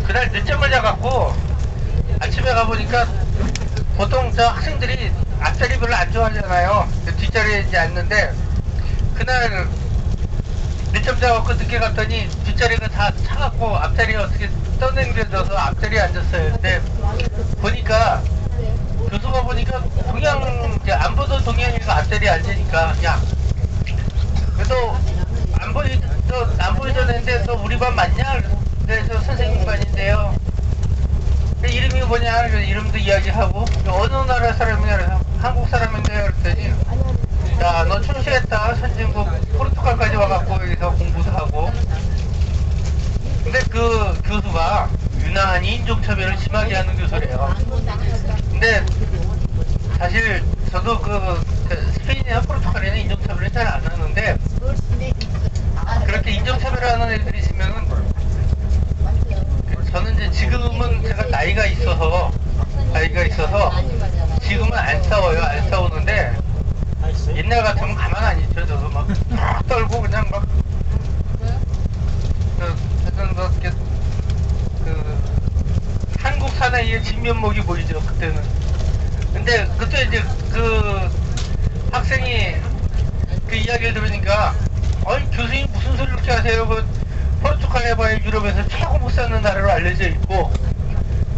그날 늦잠을 자갖고 아침에 가보니까 보통 저 학생들이 앞자리 별로 안 좋아하잖아요. 뒷자리에 이제 앉는데 그날 늦잠 자갖고 늦게 갔더니 뒷자리가 다 차갖고 앞자리에 어떻게 떠넘겨져서 앞자리에 앉았어요. 근데 보니까 교수가 보니까 동양 이제 안 보던 동양이가 앞자리에 앉으니까 야 그래도 안 보이던 애인데 너 우리 반 맞냐? 그래서 선생님 반인데요. 이름이 뭐냐? 그래서 이름도 이야기하고 어느 나라 사람이냐? 그래서 한국 사람인데요. 그랬더니 야 너 출세했다. 선진국 포르투갈까지 와갖고 여기서 공부도 하고. 근데 그 교수가 유난히 인종차별을 심하게 하는 교수래요. 근데 사실 저도 스페인이나 포르투갈에는 인종차별을 잘 안 하는데 그렇게 인종차별하는 애들이 있으면은 저는 이제 지금은 제가 나이가 있어서 지금은 안 싸워요. 안 싸우는데 옛날 같으면 가만 안 있죠. 저도 막 떨고 그냥 막 한국 사나이의 진면목이 보이죠 그때는. 근데 그때 이제 그 학생이 그 이야기를 들으니까 아니 교수님 무슨 소리 그렇게 하세요? 그 포르투갈 해봐야 유럽에서 최고 못 사는 나라로 알려져 있고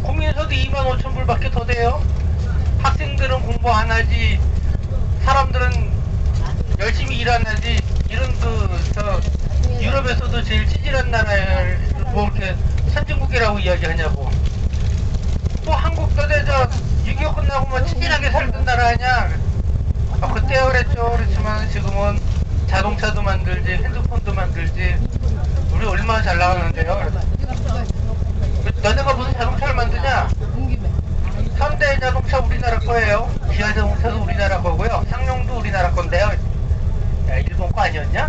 국민소득 25,000불밖에 더 돼요. 학생들은 공부 안 하지 사람들은 열심히 일 안 하지. 이런 유럽에서도 제일 찌질한 나라를 뭐 이렇게 선진국이라고 이야기하냐고. 뭐 한국도 저 6.25 끝나고 뭐 찌질하게 살던 나라 아니야. 그때야 그랬죠. 그렇지만 지금은 자동차도 만들지 핸드폰도 만들지 우리 얼마나 잘 나가는데요. 너네가 무슨 자동차를 만드냐? 3대 자동차 우리나라 거예요. 기아 자동차도 우리나라 거고요. 상용도 우리나라 건데요. 야, 일본 거 아니었냐?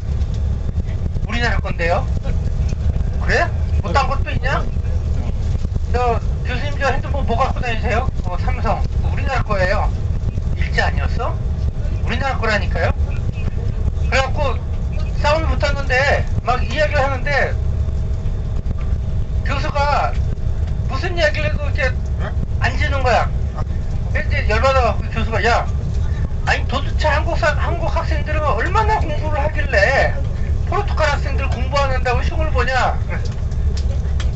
우리나라 건데요. 그래? 뭐 딴 것도 있냐? 저 교수님 저 핸드폰 뭐 갖고 다니세요? 삼성 우리나라 거예요. 일제 아니었어? 우리나라 거라니까요. 그래갖고 싸움이 붙었는데 막 이야기를 하는데 교수가 무슨 이야기를 해도 이렇게 안 지는 거야. 이제 열받아갖고 교수가 야 아니 도대체 한국 학생들은 얼마나 공부를 하길래 포르투갈 학생들 공부 안 한다고 시험을 보냐.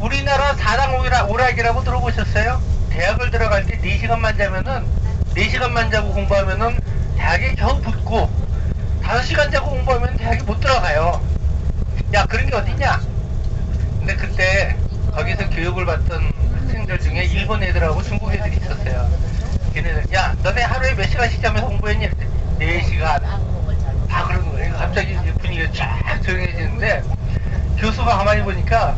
우리나라 4당 오락이라고 들어보셨어요? 대학을 들어갈 때 4시간만 자면은 4시간만 자고 공부하면은 대학에 겨우 붙고 5시간 자고 공부하면 대학에 못 들어가요. 야 그런 게 어딨냐. 근데 그때 거기서 교육을 받던 학생들 중에 일본 애들하고 중국 애들이 있었어요. 걔네들 야 너네 하루에 몇 시간씩 자면서 공부했니? 4시간 다 그러는 거예요. 갑자기 분위기가 쫙 조용해지는데 교수가 가만히 보니까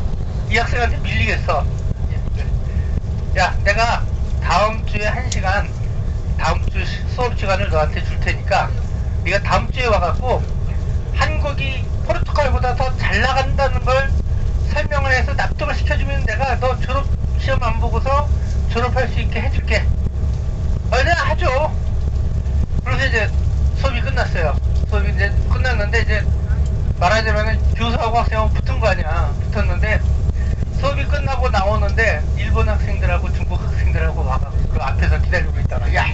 이 학생한테 밀리겠어. 야 내가 다음 주에 1시간 다음 주 수업 시간을 너한테 줄 테니까 네가 다음 주에 와갖고 한국이 포르투갈보다 더 잘 나간다는 걸 설명을 해서 납득을 시켜주면 내가 너 졸업 시험 안 보고서 졸업할 수 있게 해줄게. 내가 하죠. 그래서 이제 수업이 끝났어요. 수업이 이제 끝났는데 이제 말하자면 교수하고 학생하고 붙은 거 아니야. 붙었는데 수업이 끝나고 나오는데 일본 학생들하고 중국 학생들하고 와가 그 앞에서 기다리고 있다가 야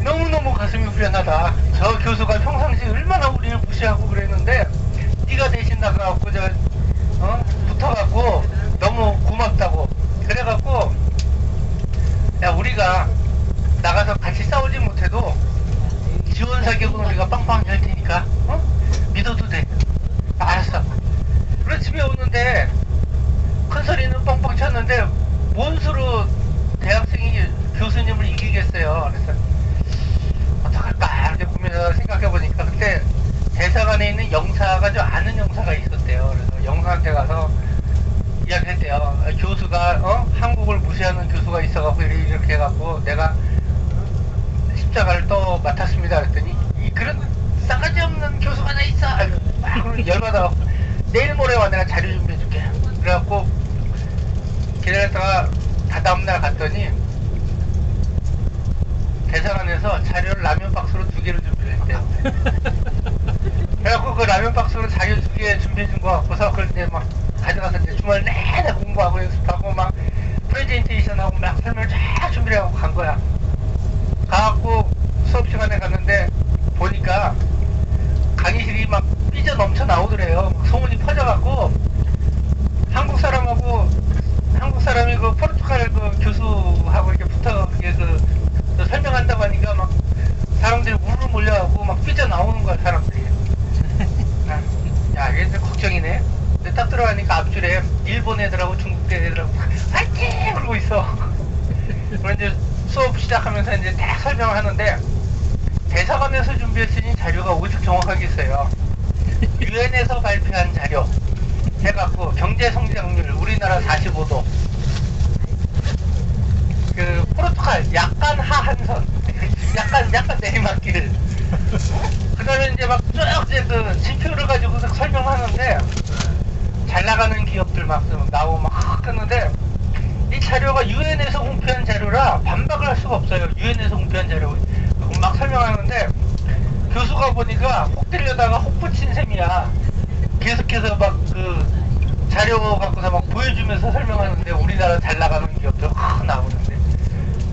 너무너무 가슴이 후련하다. 저 교수가 평상시에 얼마나 우리를 무시하고 그랬는데 네가 대신 나가갖고 붙어갖고 너무 고맙다고 그래갖고 야 우리가 나가서 같이 싸우지 못해도 지원 사격은 우리가 빵빵 할 테니까 믿어도 돼. 알았어. 그래 집에 오는데 큰 소리는 뻥뻥 쳤는데 뭔 수로 대학생이 교수님을 이기겠어요. 그래서 어떡할까 이렇게 보면서 생각해보니까 그때 대사관에 있는 영사가 좀 아는 영사가 있었대요. 그래서 영사한테 가서 이야기했대요. 교수가 한국을 무시하는 교수가 있어갖고 이렇게 해갖고 내가 십자가를 또 맡았습니다. 그랬더니 그런 싸가지 없는 교수가 하나 있어. 막 열받아갖고 내일 모레 와 내가 자료 준비해줄게. 그래갖고 기다렸다가 다다음날 갔더니 대사관에서 자료를 라면 박스로 2개를 준비를 했대요. 그래갖고 그 라면 박스로 자료 2개 준비해준 거 갖고서 그걸 이제 막 가져가서 이제 주말 내내 내내 공부하고 연습하고 막 프레젠테이션하고 막 설명 쫙 준비를 하고 간 거야. 가갖고 수업 시간에 갔는데 보니까 강의실이 막 삐져 넘쳐 나오더래요. 소문이 퍼져갖고 한국 사람이 그 포르투갈 그 교수하고 이렇게 붙어 그 설명한다고 하니까 막 사람들이 우르르 몰려가고 막 삐져 나오는 거야 사람들이. 야 이게 이제 걱정이네. 근데 딱 들어가니까 앞줄에 일본 애들하고 중국 애들하고 화이팅! 그러고 있어. 그럼 이제 수업 시작하면서 이제 딱 설명을 하는데 대사관에서 준비했으니 자료가 오직 정확하게 있어요. 유엔에서 발표한 자료 해갖고 경제 성장률 우리나라 45도, 그 포르투갈 약간 하한선, 약간 내리막길. 그다음에 이제 막 쭉 이제 그 지표를 가지고 설명하는데 잘 나가는 기업들 막 나오고 막 하는데 이 자료가 유엔에서 공표한 자료라 반박을 할 수가 없어요. 유엔에서 공표한 자료 막 설명하는데 교수가 보니까 혹 들려다가 혹 붙인 셈이야. 계속해서 막 그 자료 갖고서 막 보여주면서 설명하는데 우리나라 잘 나가는 기업들 확 나오는데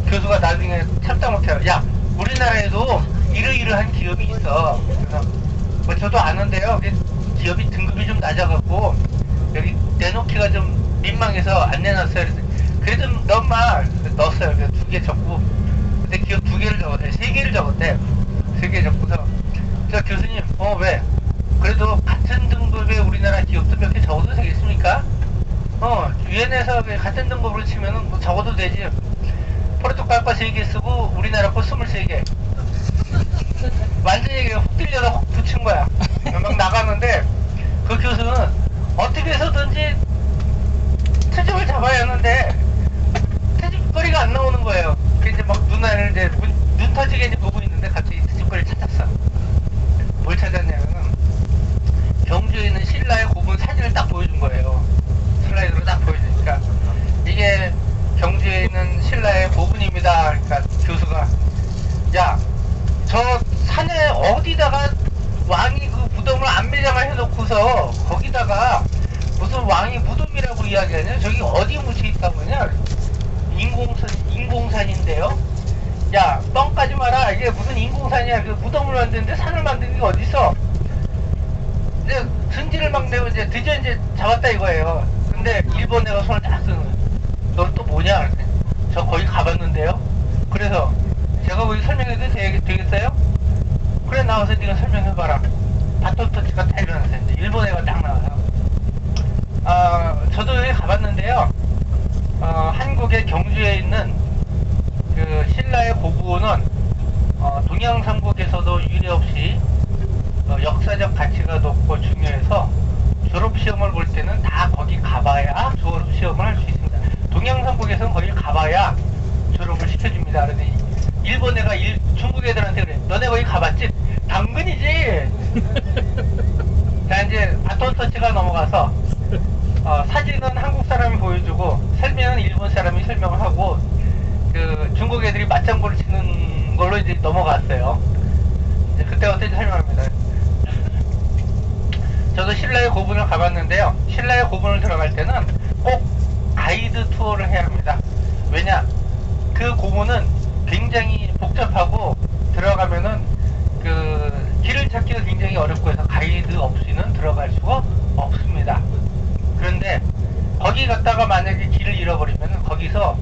교수가 나중에 참다 못해요. 야 우리나라에도 이러이러한 기업이 있어. 그래서 뭐 저도 아는데요. 기업이 등급이 좀 낮아갖고 여기 내놓기가 좀 민망해서 안 내놨어요. 그래도 넣어마 넣었어요. 그래서 2개 적고 근데 기업 2개를 적었대. 3개를 적었대. 3개 적고서 저 교수님 왜? 그래도 같은 등급의 우리나라 기업도 몇 개 적어도 되겠습니까? 유엔에서 같은 등급으로 치면은 뭐 적어도 되지. 포르투갈 거 3개 쓰고 우리나라 거 23개. 완전히 훅 들려서 훅 붙인 거야. 막 나가는데 그 교수는 어떻게 해서든지 트집을 잡아야 하는데 트집거리가 안 나오는 거예요. 그 이제 막 눈알을 이제 눈 터지게 이제 보고 있는데 갑자기 트집거리를 찾았어. 뭘 찾았냐면은 경주에 있는 신라의 고분 사진을 딱 보여준 거예요. 슬라이드로 딱 보여주니까 이게 경주에 있는 신라의 고분입니다. 그러니까 교수가 야 저 산에 어디다가 왕이 그 무덤을 안매장을 해놓고서 거기다가 무슨 왕이 무덤이라고 이야기하냐? 저기 어디 묻혀 있다고 하냐? 인공산인데요? 야 뻥까지 마라. 이게 무슨 인공산이야. 그 무덤을 만드는데 산을 만드는 게 어딨어? 이제 승질을 막 내고 이제 드디어 이제 잡았다 이거예요. 근데 일본 애가 손을 딱 쓰는 거야. 넌 또 뭐냐? 저 거기 가봤는데요. 그래서 제가 거기 설명해도 되겠어요? 그래 나와서 네가 설명해봐라. 바토토치가 다 일어났어요. 이제 일본 애가 딱 나와요. 저도 여기 가봤는데요. 한국의 경주에 있는 그 신라의 고구는 동양삼국에서도 유례없이 역사적 가치가 높고 중요해서 졸업시험을 볼 때는 다 거기 가봐야 졸업시험을 할 수 있습니다. 동양삼국에서는 거기 가봐야 졸업을 시켜줍니다. 그런데 일본 애가 중국 애들한테 그래. 너네 거기 가봤지? 당근이지. 자 이제 바톤 터치가 넘어가서 사진은 한국 사람이 보여주고 설명은 일본 사람이 설명을 하고 그 중국 애들이 맞장구를 치는 걸로 이제 넘어갔어요. 이제 그때 어떤지 설명합니다. 저도 신라의 고분을 가봤는데요. 신라의 고분을 들어갈 때는 꼭 가이드 투어를 해야 합니다. 왜냐? 그 고분은 굉장히 복잡하고 들어가면은 그 길을 찾기가 굉장히 어렵고 해서 가이드 없이는 들어갈 수가 없습니다. 그런데 거기 갔다가 만약에 길을 잃어버리면 거기서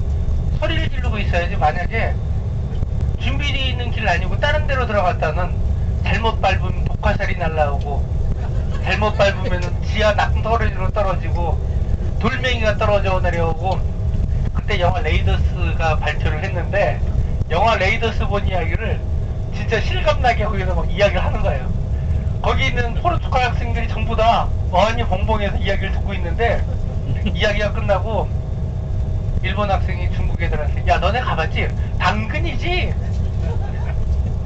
소리를 지르고 있어야지. 만약에 준비되어 있는 길 아니고 다른 데로 들어갔다는 잘못 밟으면 독화살이 날라오고 잘못 밟으면 지하 낙떨어지로 떨어지고 돌멩이가 떨어져 내려오고. 그때 영화 레이더스가 발표를 했는데 영화 레이더스 본 이야기를 진짜 실감나게 거기서 막 이야기를 하는 거예요. 거기 있는 포르투갈 학생들이 전부 다 어안이 벙벙해서 이야기를 듣고 있는데 이야기가 끝나고 일본 학생이 중국 애들한테 야 너네 가봤지? 당근이지?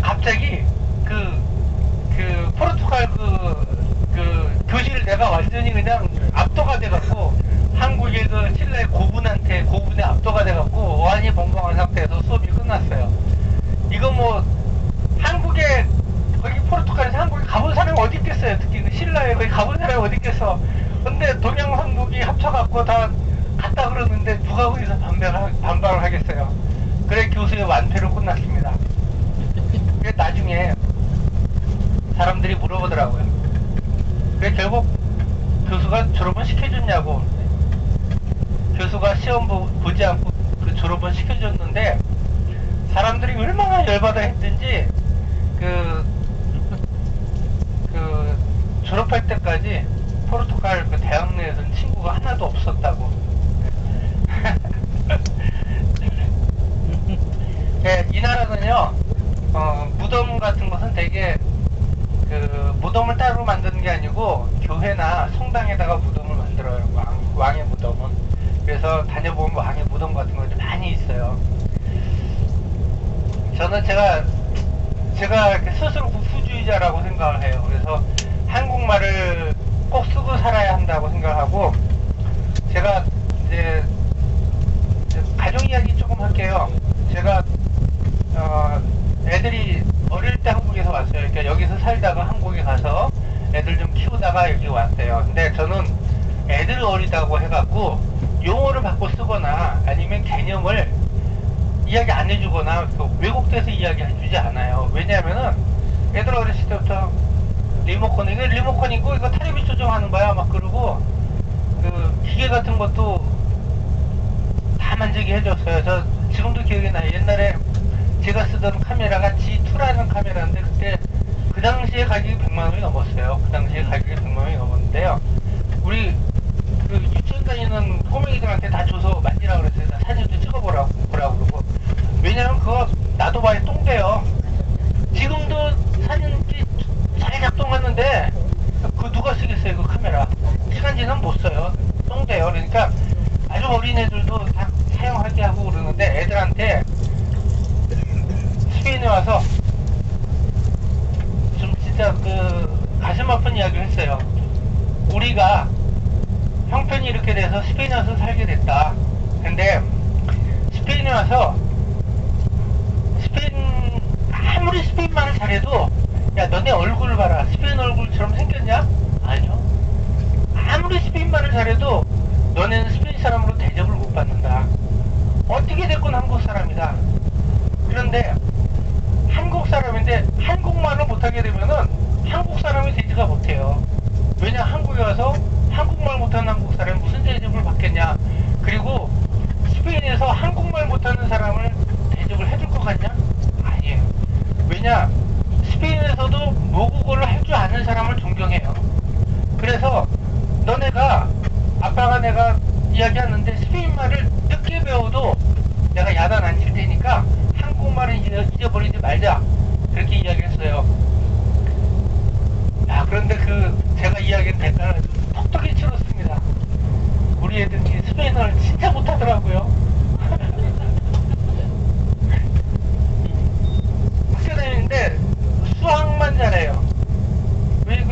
갑자기 그 포르투갈 그 교실 내가 완전히 그냥 압도가 돼갖고 한국의 그 신라의 고분에 압도가 돼갖고 어안이 벙벙한 상태에서 수업이 끝났어요. 이거 뭐 한국에 거기 포르투갈에서 한국에 가본 사람이 어디 있겠어요. 특히 그 신라에 거기 가본 사람이 어디 있겠어. 근데 동양삼국이 합쳐갖고 다 누가 거기서 반발을 하겠어요. 그래 교수의 완패로 끝났습니다. 그래 나중에 사람들이 물어보더라고요. 그래 결국 교수가 졸업은 시켜줬냐고. 교수가 시험 보지 않고 그 졸업은 시켜줬는데 사람들이 얼마나 열받아 했든지 그 졸업할 때까지 포르투갈 그 대학 내에서는 친구가 하나도 없었다고. 네, 이 나라는요, 무덤 같은 것은 되게 그 무덤을 따로 만드는 게 아니고 교회나 성당에다가 무덤을 만들어요. 왕의 무덤은. 그래서 다녀보면 왕의 무덤 같은 것들이 많이 있어요. 저는 제가 스스로 국수주의자라고 생각을 해요. 그래서 한국말을 꼭 쓰고 살아야 한다고 생각하고, 제가 이제 가족 이야기 조금 할게요. 제가 애들이 어릴 때 한국에서 왔어요. 그러니까 여기서 살다가 한국에 가서 애들 좀 키우다가 여기 왔어요. 근데 저는 애들 어리다고 해갖고 용어를 바꿔 쓰거나 아니면 개념을 이야기 안 해주거나 왜곡돼서 이야기 해주지 않아요. 왜냐하면은 애들 어렸을 때부터 이거 리모컨이고 이거 텔레비 조정하는 거야 막 그러고, 그 기계 같은 것도 다 만지게 해줬어요. 저 지금도 기억이 나요. 옛날에 제가 쓰던 카메라가 G2라는 카메라인데 그때 그 당시에 가격이 100만 원이 넘었어요. 그 당시에 가격이 100만 원이 넘었는데요. 우리 그 유치원 다니는 꼬맹이들한테 다 줘서 만지라고 그랬어요. 나 사진도 찍어보라고 그러고. 왜냐면 그거 나도 봐야 똥돼요. 지금도 사진 잘 작동하는데 그 누가 쓰겠어요 그 카메라. 시간 지나면 못 써요. 똥돼요. 그러니까 아주 어린 애들도 다 사용하게 하고 그러는데 애들한테 스페인에 와서 좀 진짜 그 가슴 아픈 이야기를 했어요. 우리가 형편이 이렇게 돼서 스페인에 와서 살게 됐다. 근데 스페인에 와서 아무리 스페인말을 잘해도 야 너네 얼굴 봐라 스페인 얼굴처럼 생겼냐? 아니요. 아무리 스페인말을 잘해도 너네는 스페인 사람으로 대접을 못 받는다. 어떻게 됐건 한국 사람이다. 그런데 한국 사람인데 한국말을 못하게 되면은 한국 사람이 되지가 못해요. 왜냐 한국에 와서 한국말 못하는 한국 사람이 무슨 대접을 받겠냐. 그리고 스페인에서 한국말 못하는 사람을 대접을 해줄 것 같냐? 아니에요. 왜냐 스페인에서도 모국어를 할 줄 아는 사람을 존경해요. 그래서 너네가 아빠가 내가 이야기하는데 스페인말을 늦게 배워도 내가 야단 안 칠 테니까 한국말을 잊어버리지 말자 그렇게 이야기했어요. 야 그런데 제가 이야기한 대가를 톡톡히 치렀습니다. 우리 애들이 스페인어를 진짜 못하더라고요. 학교 다니는데 수학만 잘해요. 우리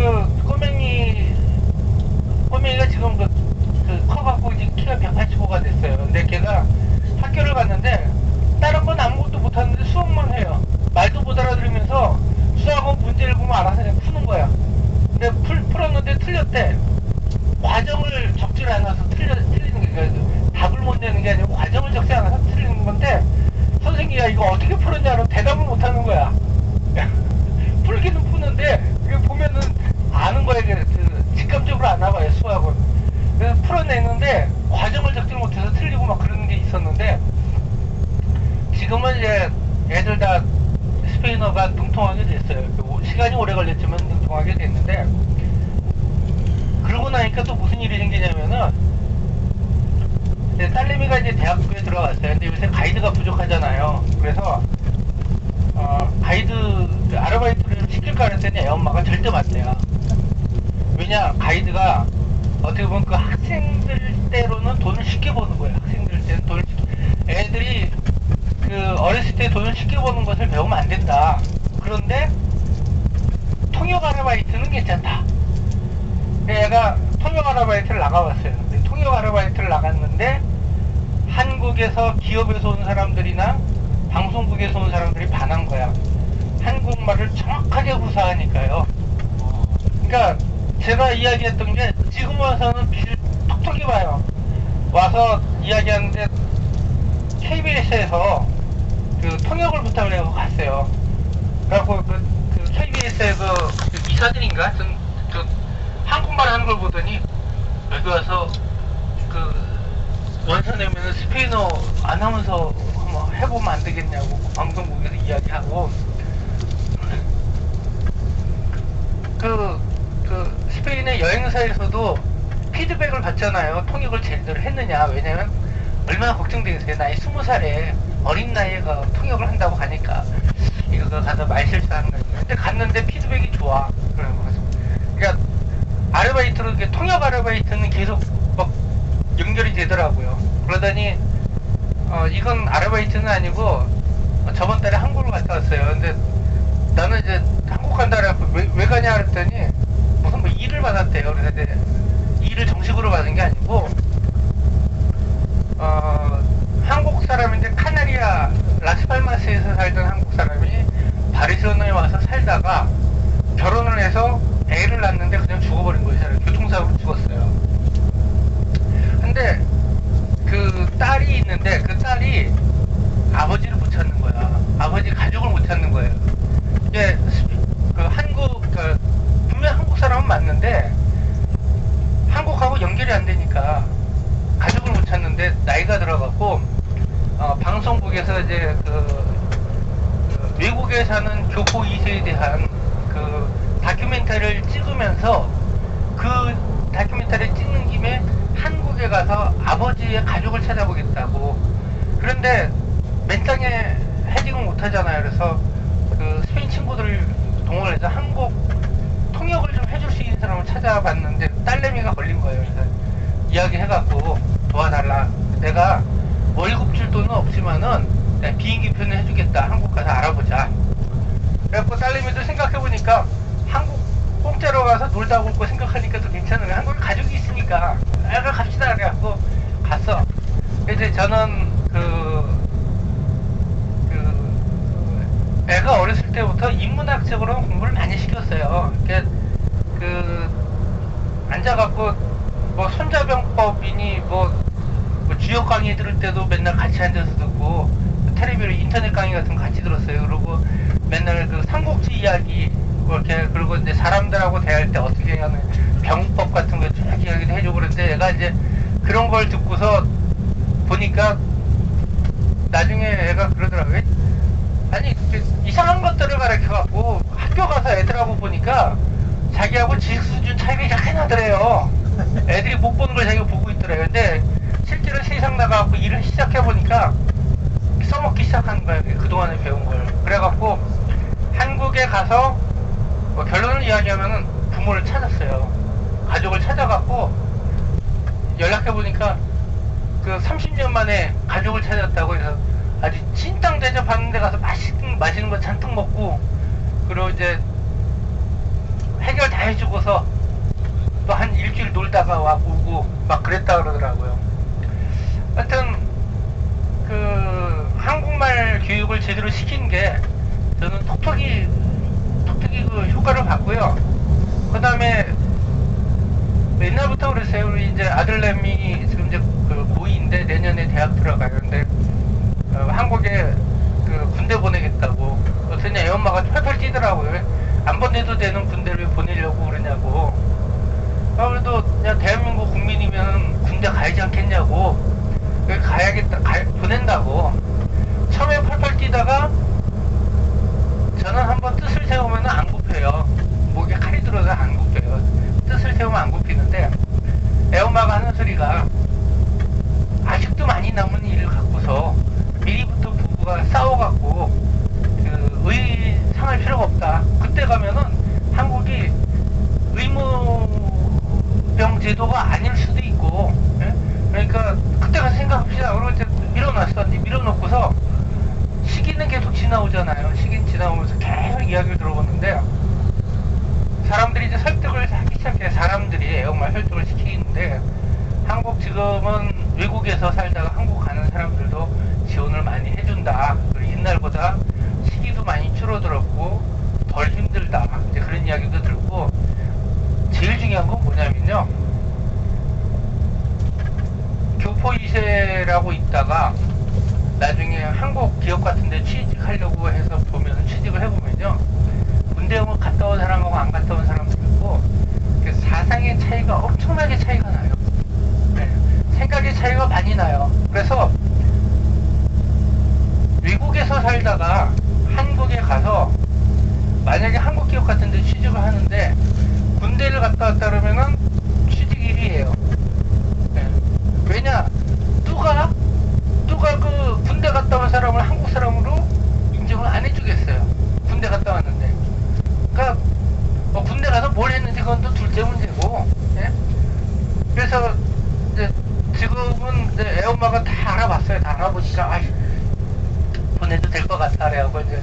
꼬맹이가 지금 커갖고 이제 키가 185가 됐어요. 근데 걔가 학교를 갔는데 다른 건 아무것도 못하는데 수학만 해요. 말도 못 알아들으면서 수학은 문제를 보면 알아서 그냥 푸는 거야. 근데 풀었는데 틀렸대. 과정을 적질 않아서 틀리는 게, 그러니까 답을 못 내는 게 아니고 과정을 적지 않아서 틀리는 건데, 선생님이 야 이거 어떻게 풀었냐고 대답을 못 하는 거야. 풀기는 푸는데 이거 보면은 아는 거야. 직감적으로 아나 봐요 수학은. 그래서 풀어내는데 과정을 적지 못해서 틀리고 막 그런 게 있었는데, 지금은 이제 애들 다 스페인어가 능통하게 됐어요. 시간이 오래 걸렸지만 능통하게 됐는데, 그러고 나니까 또 무슨 일이 생기냐면은, 딸내미가 이제 대학교에 들어갔어요. 근데 요새 가이드가 부족하잖아요. 그래서 가이드 아르바이트를 시킬까 그랬더니 애 엄마가 절대 맞대요. 왜냐 가이드가 어떻게 보면 그 학생들 때로는 돈을 쉽게 버는 거예요. 학생들 때는 돈을 애들이 어렸을 때 돈을 쉽게 버는 것을 배우면 안 된다. 그런데 통역 아르바이트는 괜찮다. 얘가 통역 아르바이트를 나가봤어요. 통역 아르바이트를 나갔는데 한국에서 기업에서 온 사람들이나 방송국에서 온 사람들이 반한 거야. 한국말을 정확하게 구사하니까요. 그러니까 제가 이야기했던 게 지금 와서는 빛을 톡톡히 봐요. 와서 이야기하는데 KBS에서 그 통역을 부탁을 해서 갔어요. 그래갖고 그 KBS의 그 이사들인가? 저 한국말 하는 걸 보더니 여기 와서 그 원서 내면은 스페인어 아나운서 한번 해보면 안 되겠냐고 방송국에서 이야기하고 그 스페인의 여행사에서도 피드백을 받잖아요. 통역을 제대로 했느냐. 왜냐면 얼마나 걱정되겠어요. 나이 20살에 어린 나이에 통역을 한다고 하니까 이거 가서 말실수하는 거예요. 근데 갔는데 피드백이 좋아. 그러니까 아르바이트로 통역 아르바이트는 계속 막 연결이 되더라고요. 그러더니 이건 아르바이트는 아니고 저번 달에 한국을 갔다 왔어요. 근데 나는 이제 한국 간다 그래갖고 왜 가냐 그랬더니 무슨 뭐 일을 받았대요. 그래서 이제 일을 정식으로 받은 게 아니고 한국 사람인데 카나리아 라스팔마스에서 살던 한국 사람이 바르셀로나에 와서 살다가 결혼을 해서 애를 낳았는데 그냥 죽어버린 거예요. 교통사고로 죽었어요. 근데 그 딸이 있는데 그 딸이 아버지를 못 찾는 거야. 아버지 가족을 못 찾는 거예요. 이게 분명 한국 사람은 맞는데 한국하고 연결이 안 되니까 가족을 못 찾는데 나이가 들어갖고 방송국에서 이제 외국에 사는 교포 2세에 대한 그 다큐멘터리를 찍으면서 그 다큐멘터리를 찍는 김에 한국에 가서 아버지의 가족을 찾아보겠다고. 그런데 맨땅에 헤딩을 못 하잖아요. 그래서 그 스페인 친구들을 동원해서 한국 통역을 좀 해줄 수 있는 사람을 찾아봤는데 딸내미가 걸린 거예요. 그래서 이야기해갖고 도와달라. 내가 월급 줄 돈은 없지만은 내가 비행기 표는 해주겠다. 한국 가서 알아보자. 그래갖고 딸내미도 생각해보니까 한국 공짜로 가서 놀다 올 거 생각하니까 더 괜찮은 거야. 한국에 가족이 있으니까 애가 갑시다. 그래갖고 갔어. 이제 저는 애가 어렸을 때부터 인문학적으로 공부를 많이 시켰어요. 앉아갖고 뭐 손자병법이니 뭐 주역 강의 들을 때도 맨날 같이 앉아서 듣고 텔레비전 인터넷 강의 같은 거 같이 들었어요. 그리고 맨날 그 삼국지 이야기 그렇게 그리고 이제 사람들하고 대할 때 어떻게 하는 병법 같은 거 쭉 이야기도 해주고 그런데 얘가 이제 그런 걸 듣고서 보니까 나중에 애가 그러더라고요. 아니 이상한 것들을 가르쳐갖고 학교 가서 애들하고 보니까 자기하고 지식 수준 차이가 약간 나더래요. 애들이 못 보는 걸 자기가 보고 있더래요. 근데 실제로 세상 나가갖고 일을 시작해보니까 써먹기 시작하는 거예요. 그동안에 배운 걸. 그래갖고 한국에 가서 뭐 결론을 이야기하면은 부모를 찾았어요. 가족을 찾아갖고 연락해보니까 그 30년 만에 가족을 찾았다고 해서 아주 찐땅 대접하는 데 가서 맛있는 거 잔뜩 먹고 그리고 이제 해결 다 해주고서 또 한 일주일 놀다가 와 오고 막 그랬다 그러더라고요. 하여튼 그 한국말 교육을 제대로 시킨 게 저는 톡톡이 그 효과를 봤고요. 그 다음에 옛날부터 그랬어요. 우리 이제 아들내미 지금 이제 그 고2인데 내년에 대학 들어가는데 한국에 그 군대 보내겠다고. 어쩌냐 애 엄마가 팔팔 뛰더라고요. 안 보내도 되는 군대를 보내려고 그러냐고. 그래도 그냥 대한민국 국민이면 군대 가야지 않겠냐고. 여기 가야겠다, 보낸다고. 처음에 팔팔 뛰다가 저는 한번 뜻을 세우면 안 굽혀요. 목에 칼이 들어서 안 굽혀요. 뜻을 세우면 안 굽히는데 애엄마가 하는 소리가 아직도 많이 남은 일을 갖고서 미리부터 부부가 싸워갖고 상할 필요가 없다. 그때 가면은 한국이 의무병 제도가 아닐 수도 있고, 예? 그러니까 그때 가서 생각합시다. 그러고 이제 밀어놨어. 밀어놓고서 시기는 계속 지나오잖아요. 시기는 지나오면서 계속 이야기를 들어보는데 사람들이 이제 설득을 하기 시작해요. 사람들이 정말 설득을 시키는데 한국 지금은 외국에서 살다가 한국 가는 사람들도 지원을 많이 해준다. 그리고 옛날보다 시기도 많이 줄어들었고 덜 힘들다. 이제 그런 이야기도 들고 제일 중요한 건 뭐냐면요. 교포 2세라고 있다가 나중에 한국 기업 같은데 취직하려고 해서 보면 취직을 해보면요, 군대용을 갔다 온 사람하고 안 갔다 온 사람도 있고 사상의 차이가 엄청나게 차이가 나요. 네. 생각의 차이가 많이 나요. 그래서 외국에서 살다가 한국에 가서 만약에 한국 기업 같은데 취직을 하는데 군대를 갔다 왔다 그러면은 취직 1위예요. 네. 왜냐? 누가 그 군대 갔다 온 사람을 한국 사람으로 인정을 안 해주겠어요. 군대 갔다 왔는데. 그러니까 뭐 군대 가서 뭘 했는지 그건 또 둘째 문제고. 예? 그래서 이제 지금은 이제 애엄마가 다 알아봤어요. 다 알아보니까 보내도 될 것 같다 그래갖고 이제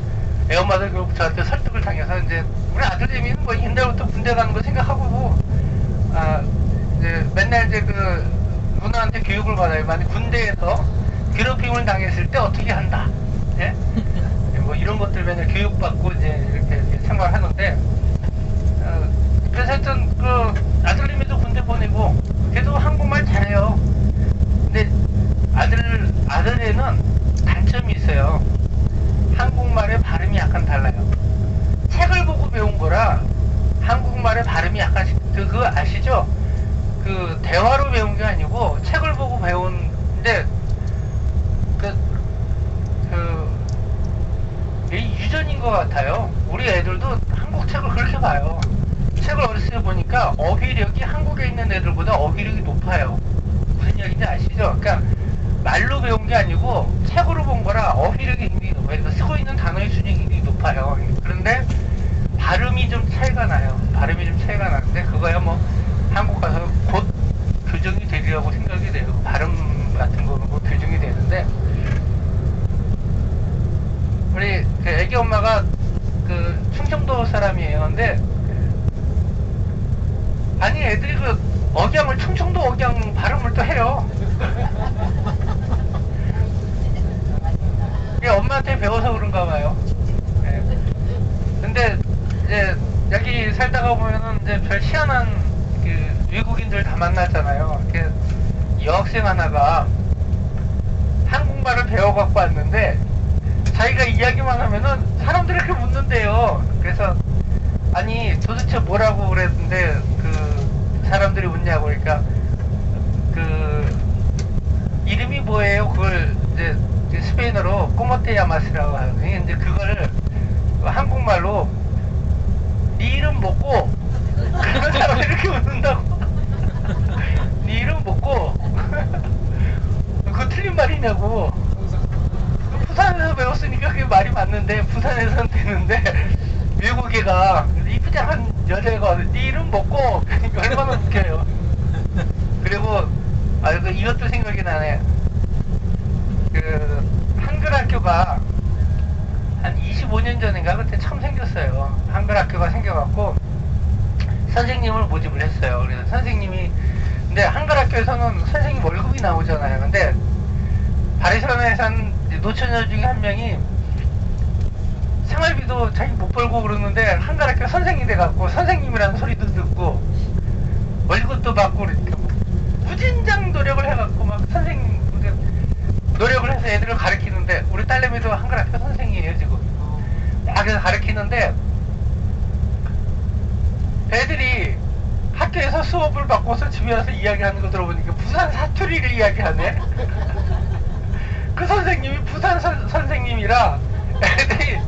애엄마도 결국 저한테 설득을 당해서 이제 우리 아들님이는 뭐 옛날부터 군대 가는 거 생각하고 이제 맨날 이제 그 누나한테 교육을 받아요. 만약 군대에서 괴롭힘을 당했을 때 어떻게 한다. 예? 뭐 이런 것들 맨날 교육받고 이제 이렇게 생활하는데, 그래서 하여튼 그 아들님이도 군대 보내고 걔도 한국말 잘해요. 근데 아들애는 단점이 있어요. 한국말의 발음이 약간 달라요. 책을 보고 배운 거라 한국말의 발음이 약간 그거 아시죠? 그 대화로 배운 게 아니고 책을 보고 배운데 유전인 것 같아요. 우리 애들도 한국 책을 그렇게 봐요. 책을 어렸을 때 보니까 어휘력이 한국에 있는 애들보다 어휘력이 높아요. 무슨 이야기인지 아시죠? 그러니까 말로 배운 게 아니고 책으로 본 거라 어휘력이 굉장히 높아요. 그러니까 쓰고 있는 단어의 수준이 굉장히 높아요. 그런데 발음이 좀 차이가 나요. 발음이 좀 차이가 나는데 그거야 뭐 한국 가서 곧 교정이 되리라고 생각이 돼요. 발음 같은 거는 뭐 교정이 되는데, 우리 그 애기 엄마가 그 충청도 사람이에요. 근데 아니 애들이 그 억양을 충청도 억양 발음을 또 해요. 이게 엄마한테 배워서 그런가 봐요. 네. 근데 이제 여기 살다가 보면은 이제 별 희한한 그 외국인들 다 만났잖아요. 이렇게 여학생 하나가 한국말을 배워갖고 왔는데 자기가 이야기만 하면은 사람들이 이렇게 묻는데요. 그래서 아니 도대체 뭐라고 그랬는데 그 사람들이 묻냐고. 그러니까 그 이름이 뭐예요? 그걸 이제 스페인어로 꼬모테야마스라고 하거든요. 이제 그걸 한국말로 네 이름 뭐고? 그런 사람들이 이렇게 묻는다고. 네 이름 뭐고? 그거 틀린 말이냐고. 부산에서 배웠으니까 그게 말이 맞는데 부산에서는 되는데 외국애가 이쁘장한 여자애가 네 이름 뭐고? 그러니까 얼마나 웃겨요. 그리고 이것도 생각이 나네. 그 한글 학교가 한 25년 전인가 그때 처음 생겼어요. 한글 학교가 생겨갖고 선생님을 모집을 했어요. 그래서 선생님이, 근데 한글 학교에서는 선생님 월급이 나오잖아요. 근데 바르셀로나에 산 노처녀 중에 한 명이 생활비도 자기 못 벌고 그러는데 한글 학교 선생이 돼갖고 선생님이라는 소리도 듣고 월급도 받고 그러니까 무진장 노력을 해갖고 막 선생님 노력을 해서 애들을 가르치는데, 우리 딸내미도 한글 학교 선생이에요 지금. 그래서 가르치는데 애들이 학교에서 수업을 받고서 집에 와서 이야기하는 거 들어보니까 부산 사투리를 이야기하네. 그 선생님이 부산 선생님이라 애들이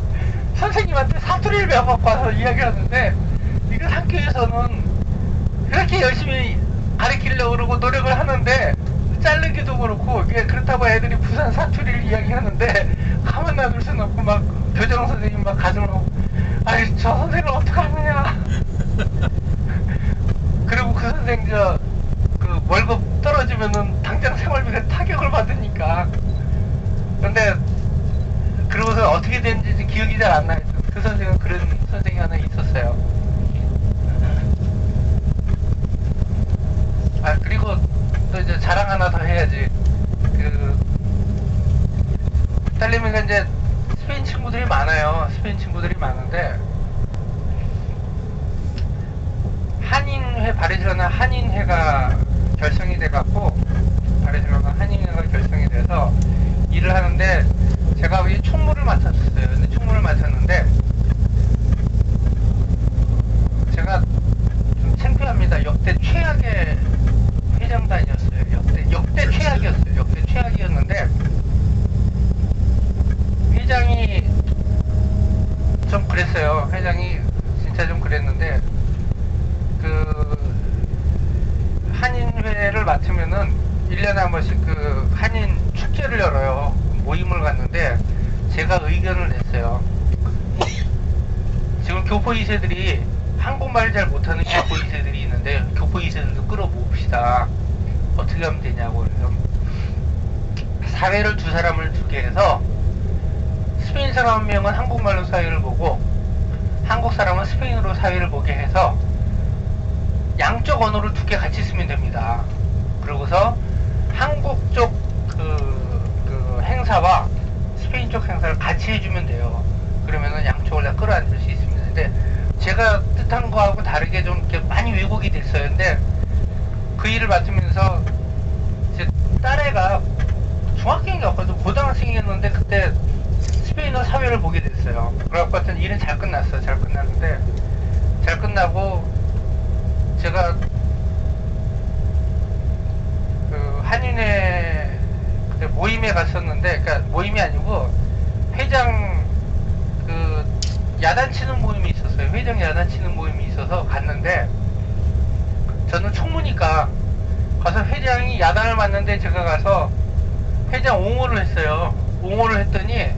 선생님한테 사투리를 배워갖고 와서 이야기하는데, 이거 학교에서는 그렇게 열심히 가르치려고 그러고 노력을 하는데 자르기도 그렇고, 그렇다고 애들이 부산 사투리를 이야기하는데 가만 놔둘 수는 없고 막 교장 선생님 막 가슴을 하고, 아이 저 선생을 어떡하느냐. 그리고 그 선생 그 월급 떨어지면은 당장 생활비가 타격을 받으니까. 근데 그러고서 어떻게 됐는지 기억이 잘 안 나요. 그 선생은 그런 선생이 하나 있었어요. 그리고 또 이제 자랑 하나 더 해야지. 딸내미가 이제 스페인 친구들이 많아요. 스페인 친구들이 많은데 한인회, 바르셀로나 한인회가 결성이 돼갖고 한국에 들어간 한인회가 결성이 돼서 일을 하는데 제가 이 총무를 맡았어요. 근데 총무를 맡았는데 제가 좀 창피합니다. 역대 최악의 회장단이었어요. 역대 최악이었어요. 역대 최악이었는데 회장이 좀 그랬어요. 회장이 진짜 좀 그랬는데 그 한인회를 맡으면은 1년에 한 번씩 그 한인 축제를 열어요. 모임을 갔는데 제가 의견을 냈어요. 지금 교포 2세들이 한국말을 잘 못하는 교포 2세들이 있는데 교포 2세들도 끌어모읍시다. 어떻게 하면 되냐고. 그래서 사회를 두 사람을 두게 해서 스페인 사람 한 명은 한국말로 사회를 보고 한국 사람은 스페인어로 사회를 보게 해서 양쪽 언어를 두 개 같이 쓰면 됩니다. 그러고서 한국 쪽 그 행사와 스페인 쪽 행사를 같이 해주면 돼요. 그러면은 양쪽을 다 끌어안을 수 있습니다. 근데 제가 뜻한 거하고 다르게 좀 이렇게 많이 왜곡이 됐어요. 근데 그 일을 맡으면서 제 딸애가 중학생이었거든. 고등학생이었는데 그때 스페인어 사회를 보게 됐어요. 그래갖고 하여튼 일은 잘 끝났어요. 잘 끝났는데 잘 끝나고 제가 그 한인회 그때 모임에 갔었는데, 그러니까 모임이 아니고 회장 그 야단치는 모임이 있었어요. 회장 야단치는 모임이 있어서 갔는데 저는 총무니까 가서 회장이 야단을 맞는데 제가 가서 회장 옹호를 했어요. 옹호를 했더니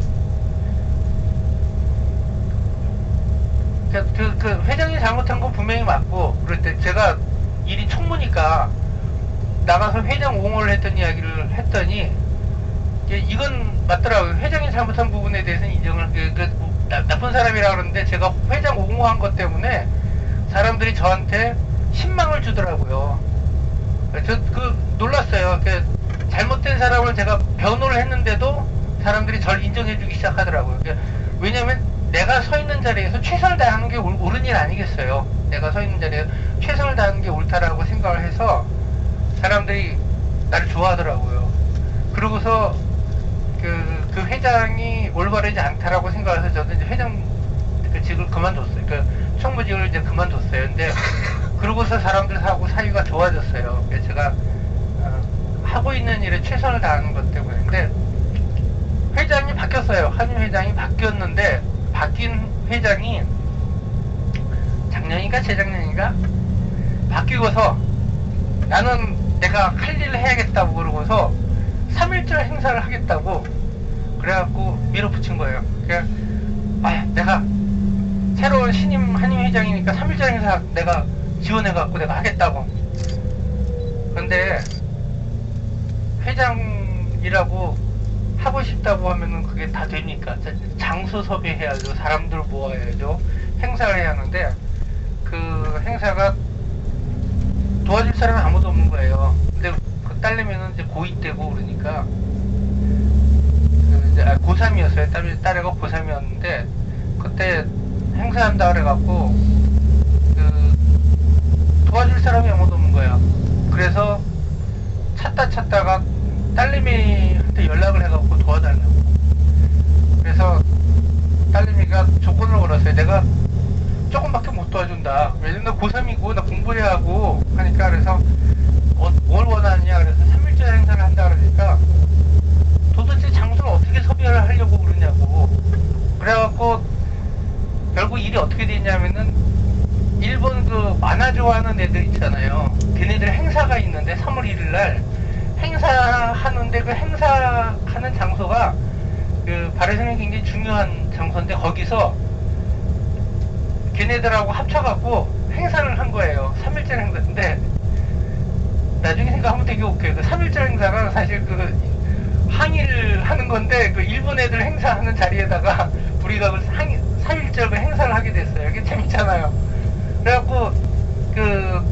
그 회장이 잘못한 거 분명히 맞고, 그럴 때 제가 일이 총무니까 나가서 회장 옹호를 했던 이야기를 했더니 이건 맞더라고요. 회장이 잘못한 부분에 대해서는 인정을 나쁜 사람이라 그러는데 제가 회장 옹호한 것 때문에 사람들이 저한테 신망을 주더라고요. 저 놀랐어요. 잘못된 사람을 제가 변호를 했는데도 사람들이 저를 인정해주기 시작하더라고요. 왜냐면 내가 서 있는 자리에서 최선을 다하는 게 옳은 일 아니겠어요. 내가 서 있는 자리에 최선을 다하는 게 옳다라고 생각을 해서 사람들이 나를 좋아하더라고요. 그러고서 그 회장이 올바르지 않다라고 생각해서 저도 이제 회장 직을 그만뒀어요. 총무직을 이제 그만뒀어요. 근데 그러고서 사람들하고 사이가 좋아졌어요. 그래서 제가 하고 있는 일에 최선을 다하는 것 때문에. 근데 회장이 바뀌었어요. 한인 회장이 바뀌었는데 바뀐 회장이 작년인가 재작년인가 바뀌고서 나는 내가 할 일을 해야겠다고 그러고서 3.1절 행사를 하겠다고 그래갖고 밀어붙인 거예요. 내가 새로운 신임 한인 회장이니까 3.1절 행사 내가 지원해갖고 내가 하겠다고. 그런데 회장이라고 하고 싶다고 하면은 그게 다 됩니까? 장소 섭외해야죠. 사람들 모아야죠. 행사를 해야 하는데 그 행사가 도와줄 사람은 아무도 없는 거예요. 근데 그 딸내미는 이제 고2 때고 그러니까 고3이었어요. 딸애가 고3이었는데 그때 행사한다 그래갖고 도와줄 사람이 아무도 없는 거야. 그래서 찾다가 딸내미한테 연락을 해갖고 도와달라고. 그래서 딸내미가 조건을 걸었어요. 내가 조금밖에 못 도와준다. 왜냐면 나 고3이고 나 공부해야 하고 하니까. 그래서 뭘 원하느냐. 그래서 3.1절 행사를 한다 그러니까 도대체 장소를 어떻게 섭외를 하려고 그러냐고. 그래갖고 결국 일이 어떻게 됐냐면은 일본 그 만화 좋아하는 애들 있잖아요. 걔네들 행사가 있는데 3월 1일날 행사하는데 그 행사하는 장소가 그 바르셀로나에 굉장히 중요한 장소인데 거기서 걔네들하고 합쳐갖고 행사를 한 거예요. 3.1절 행사인데 나중에 생각하면 되게 웃겨요. 그 3.1절 행사가 사실 그 항의를 하는 건데 그 일본 애들 행사하는 자리에다가 우리가 그 3.1절 그 행사를 하게 됐어요. 이게 재밌잖아요. 그래갖고 그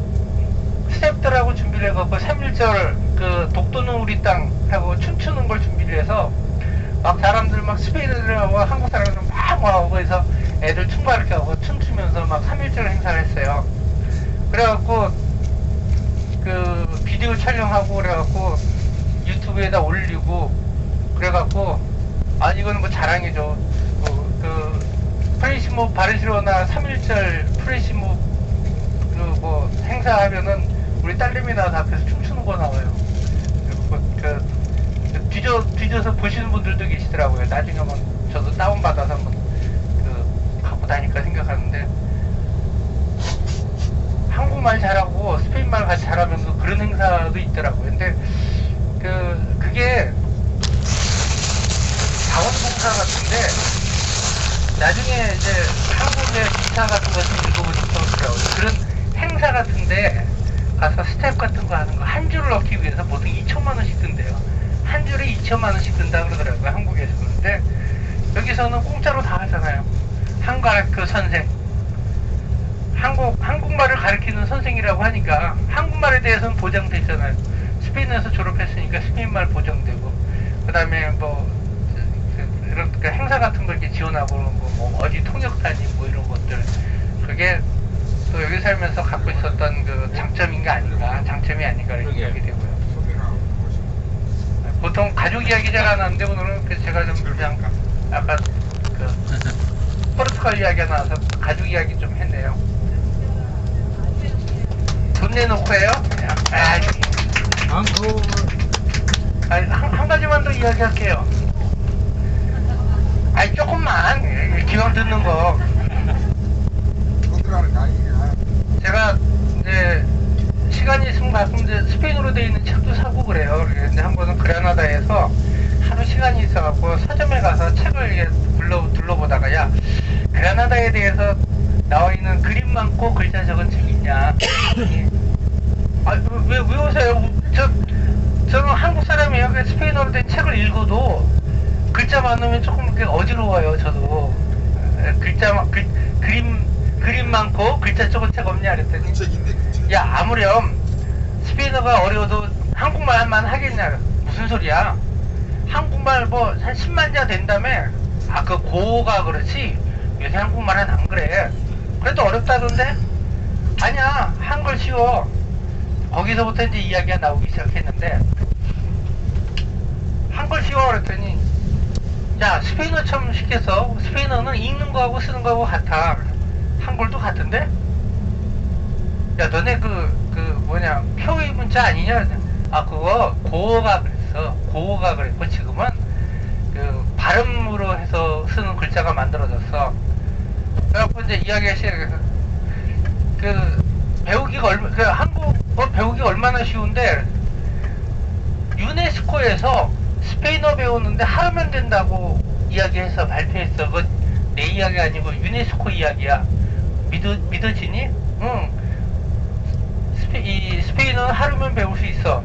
스태프들하고 준비를 해갖고 3.1절 그 독도는 우리 땅 하고 춤추는 걸 준비를 해서 막 사람들 막 스페인 애들하고 한국 사람들 막 와오고 해서 애들 춤바 이렇게 하고 춤추면서 막 3.1절 행사를 했어요. 그래갖고 그 비디오 촬영하고 그래갖고 유튜브에다 올리고 그래갖고 아 이거는 뭐 자랑이죠. 프레시모 바르셀로나 3.1절 프레시모 뭐 행사하면은 우리 딸내미 나와서 앞에서 춤추는 거 나와요. 뒤져서 보시는 분들도 계시더라고요. 나중에 한번 저도 다운받아서 한번 갖고 다니까 생각하는데 한국말 잘하고 스페인말 같이 잘하면서 그런 행사도 있더라고요. 근데 그게 자원봉사 같은데 나중에 이제 한국의 기사 같은 거 좀 읽어보시면 좋더라고요. 그런 행사 같은데 가서 스텝 같은 거 하는 거 한 줄을 얻기 위해서 보통 2천만 원씩 든대요. 한 줄에 2천만 원씩 든다 그러더라고요. 한국에서는. 근데 여기서는 공짜로 다 하잖아요. 한국학교 선생. 한국말을 가르치는 선생이라고 하니까 한국말에 대해서는 보장돼 있잖아요. 스페인에서 졸업했으니까 스페인말 보장되고, 그 다음에 이런 행사 같은 걸 이렇게 지원하고, 뭐 어디 통역사님 뭐 이런 것들. 그게 또 여기 살면서 갖고 있었던 그 장점인가 아닌가, 장점이 아닌가 이렇게 생각이 되고요. 보통 가족 이야기 잘 안 하는데 오늘은 제가 좀 그냥 아까 포르투갈 이야기가 나와서 가족 이야기 좀 했네요. 돈 내놓고 해요? 한 가지만 더 이야기할게요. 조금만 기왕 듣는 거. 제가 이제 시간이 있으면 가끔 이제 스페인어로 되어 있는 책도 사고 그래요. 근데 한 번은 그라나다에서 하루 시간이 있어갖고 서점에 가서 책을 둘러보다가 야 그라나다에 대해서 나와 있는 그림 많고 글자 적은 책 있냐? 왜 오세요? 저는 한국 사람이에요. 스페인어로 된 책을 읽어도 글자 많으면 조금 어지러워요. 저도 그림 많고 글자 적은 책 없냐 그랬더니 야 아무렴 스페인어가 어려워도 한국말만 하겠냐. 무슨 소리야? 한국말 뭐 한 10만 자 된다며. 고어가 그렇지 요새 한국말은 안 그래. 그래도 어렵다던데? 아니야 한글 쉬워. 거기서부터 이제 이야기가 나오기 시작했는데 한글 쉬워 그랬더니 야 스페인어처럼 시켜서 스페인어는 읽는 거하고 쓰는 거하고 같아. 한글도 같은데? 야 너네 뭐냐 표의 문자 아니냐? 그거 고어가 그랬어. 고어가 그랬고 지금은 발음으로 해서 쓰는 글자가 만들어졌어. 그래갖고 이제 이야기가 시작해서 배우기가 한국어 배우기가 얼마나 쉬운데 유네스코에서 스페인어 배우는데 하루면 된다고 이야기해서 발표했어. 그거 내 이야기 아니고 유네스코 이야기야. 믿어지니? 응. 스페인어는 하루면 배울 수 있어.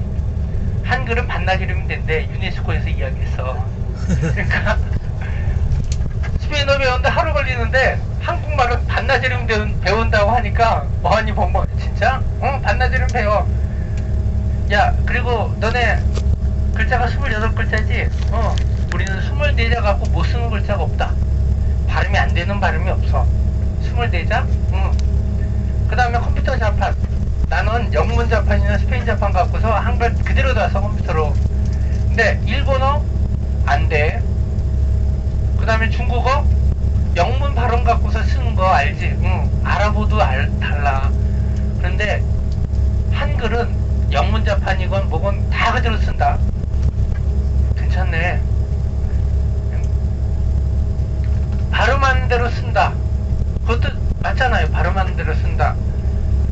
한글은 반나절이면 된대. 유네스코에서 이야기했어. 그러니까 스페인어 배우는데 하루 걸리는데 한국말은 반나절이면 배운다고 하니까 뭐하니 벙벙 진짜? 반나절이면 배워. 야 그리고 너네 글자가 28글자지? 우리는 24자 갖고 못 쓰는 글자가 없다. 발음이 안 되는 발음이 없어. 24자? 그 다음에 컴퓨터 자판. 나는 영문 자판이나 스페인 자판 갖고서 한글 그대로 놔서 컴퓨터로. 근데 일본어 안 돼. 그 다음에 중국어 영문 발음 갖고서 쓰는 거 알지? 알아보도 달라. 그런데 한글은 영문 자판이건 뭐건 다 그대로 쓴다. 괜찮네. 발음하는 대로 쓴다. 그것도 맞잖아요. 발음하는 대로 쓴다.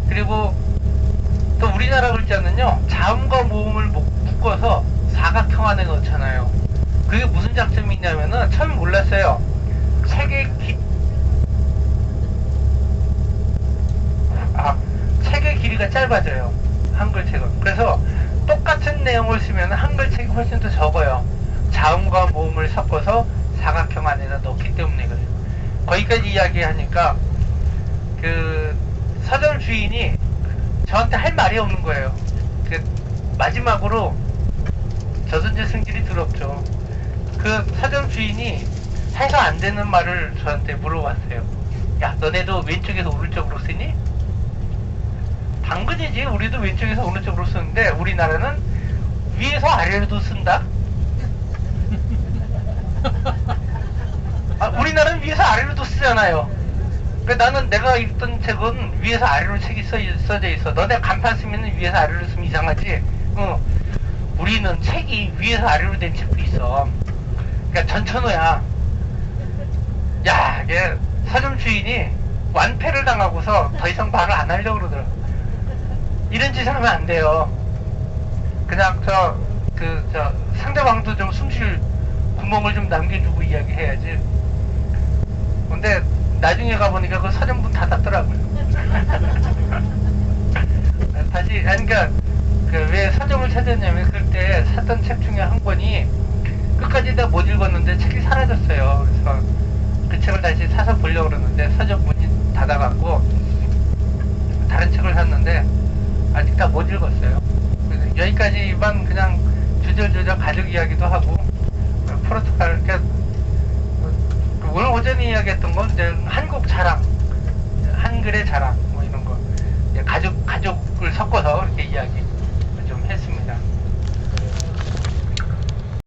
그리고 또 우리나라 글자는요 자음과 모음을 묶어서 사각형 안에 넣잖아요. 그게 무슨 장점이 있냐면은 처음 몰랐어요. 책의 길이가 짧아져요. 한글책은. 그래서 똑같은 내용을 쓰면 한글책이 훨씬 더 적어요. 자음과 모음을 섞어서 사각형 안에다 넣기 때문에 그래요. 거기까지 이야기하니까 서점 주인이 저한테 할 말이 없는 거예요. 마지막으로 저도 이제 성질이 더럽죠. 서점 주인이 해서 안 되는 말을 저한테 물어봤어요. 야 너네도 왼쪽에서 오른쪽으로 쓰니? 당근이지. 우리도 왼쪽에서 오른쪽으로 쓰는데 우리나라는 위에서 아래로도 쓴다? 아, 우리나라는 위에서 아래로도 쓰잖아요. 그러니까 나는 내가 읽던 책은 위에서 아래로 책이 써져 있어. 너네 간판 쓰면 위에서 아래로 쓰면 이상하지? 우리는 책이 위에서 아래로 된 책도 있어. 그러니까 전천후야. 야, 이게 서점 주인이 완패를 당하고서 더 이상 말을 안 하려고 그러더라. 이런 짓을 하면 안 돼요. 그냥 상대방도 좀 숨쉴 구멍을 좀 남겨주고 이야기해야지. 근데 나중에 가보니까 그 서점문 닫았더라고요. 다시, 아니, 그러니까 왜 서점을 찾았냐면 그때 샀던 책 중에 한 권이 끝까지 다 못 읽었는데 책이 사라졌어요. 그래서 그 책을 다시 사서 보려고 그러는데 서점 문이 닫아갖고 다른 책을 샀는데 아직 다 못 읽었어요. 그래서 여기까지만 그냥 주저주저 가족 이야기도 하고 프로토콜, 그러니까 오늘 오전에 이야기했던 건 이제 한국 자랑, 한글의 자랑 뭐 이런 거, 이제 가족을 섞어서 이렇게 이야기.